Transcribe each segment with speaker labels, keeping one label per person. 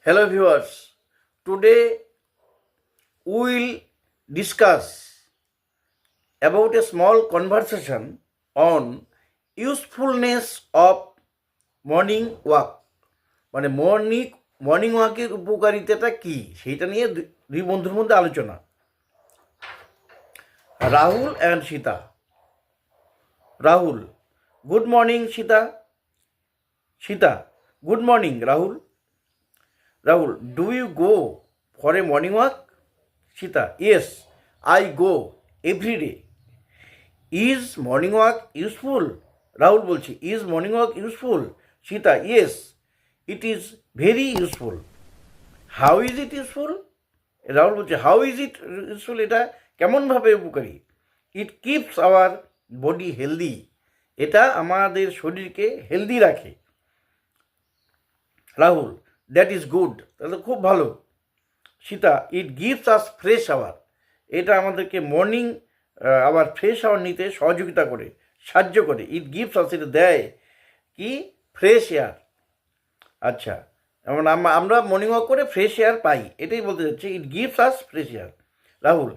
Speaker 1: Hello viewers, today we will discuss about a small conversation on usefulness of morning walk. মানে morning ওয়াকের উপকারিতাটা কি সেইটা নিয়ে দুই বন্ধুর মধ্যে আলোচনা। Rahul and Sita. Rahul, good morning Sita. Sita, good morning Rahul. Rahul, do you go for a morning walk? Sita, yes, I go every day. Is morning walk useful? Rahul বলছে, is morning walk useful? Sita, yes, it is very useful. How is it useful? Rahul বলছে, how is it useful? এটা কেমনভাবে উপকারী? It keeps our body healthy. এটা আমাদের শরীরকে healthy রাখে। Rahul, that is good, তাহলে খুব ভালো। Sita, it gives us fresh air, এটা আমাদেরকে মর্নিং আবার ফ্রেশ আওয়ার নিতে সহযোগিতা করে, সাহায্য করে। ইট গিভস আস, এটা দেয় কি, ফ্রেশ এয়ার। আচ্ছা, যেমন আমরা মর্নিং ওয়াক করে ফ্রেশ এয়ার পাই, এটাই বলতে চাচ্ছি, it gives us fresh air. Rahul,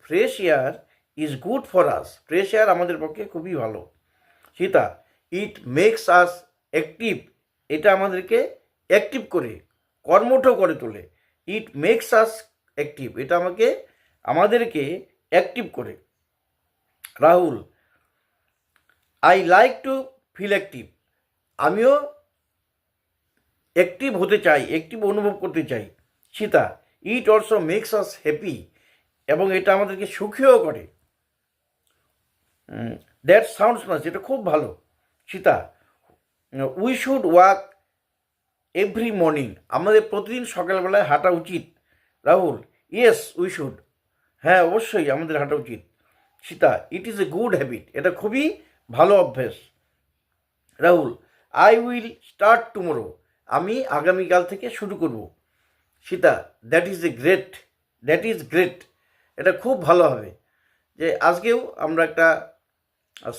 Speaker 1: fresh air is good for us, fresh air আমাদের পক্ষে খুবই ভালো। Sita, it makes us active, এটা আমাদেরকে অ্যাক্টিভ করে, কর্মঠ করে তোলে। ইট মেক্স আস অ্যাক্টিভ, এটা আমাদেরকে অ্যাক্টিভ করে। Rahul, I like to feel active, আমিও অ্যাক্টিভ হতে চাই, অ্যাক্টিভ অনুভব করতে চাই। Sita, it also makes us happy, এবং এটা আমাদেরকে সুখীও করে। দ্যাট সাউন্ডস নাইস, এটা খুব ভালো। Sita, we should walk every morning, আমাদের প্রতিদিন সকালবেলায় হাঁটা উচিত। রাহুল, ইয়েস উই শুড, হ্যাঁ অবশ্যই আমাদের হাঁটা উচিত। Sita, it is a good habit, এটা খুবই ভালো অভ্যেস। Rahul, I will start tomorrow, আমি আগামীকাল থেকে শুরু করব। সীতা, দ্যাট ইজ গ্রেট, এটা খুব ভালো হবে। যে আজকেও আমরা একটা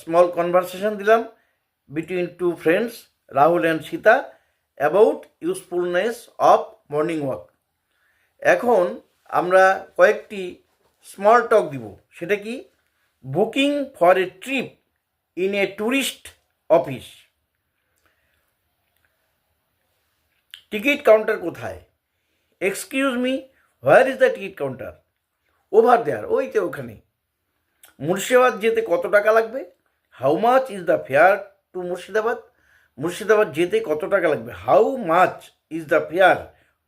Speaker 1: স্মল কনভারসেশন দিলাম between two friends, Rahul and Sita, about usefulness of morning walk. এখন আমরা কয়েকটি স্মল টক দিব, সেটা কি, booking for a trip in a tourist office. Ticket counter কোথায়? Excuse me, where is the ticket counter? Over there, ওইতে ওখানে। মুর্শিদাবাদ যেতে কত টাকা লাগবে? How much is the fare to Murshidabad? Murshidabad যেতে কত টাকা লাগবে? How much is the fare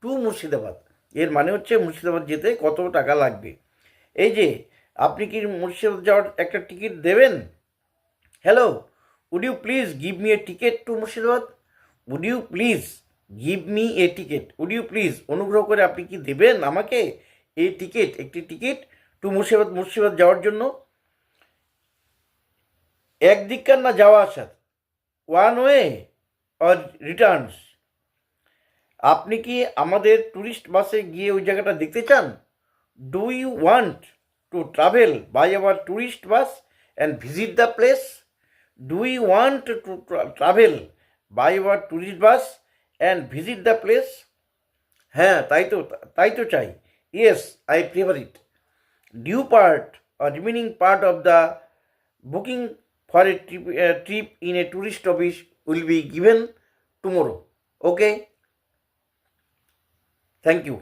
Speaker 1: to Murshidabad, এর মানে হচ্ছে মুর্শিদাবাদ যেতে কত টাকা লাগবে। এই যে, আপনি কি মুর্শিদাবাদ যাওয়ার একটা টিকিট দেবেন? Hello, would you please give me a ticket to Murshidabad? Would you please give me a ticket, would you please, অনুগ্রহ করে আপনি কি দেবেন আমাকে এই টিকিট, একটি টিকিট টু মুর্শিদাবাদ যাওয়ার জন্য? একদিককার না যাওয়া আসার, ওয়ান ওয়ে অর রিটার্নস? আপনি কি আমাদের ট্যুরিস্ট বাসে গিয়ে ওই জায়গাটা দেখতে চান? Do you want to travel by our tourist bus and visit the place? Do you want to travel by our tourist bus and visit the place? হ্যাঁ, তাই তো চাই। Yes, I prefer it. Due part or remaining part of the booking for a trip in a tourist office will be given tomorrow. Okay? Thank you.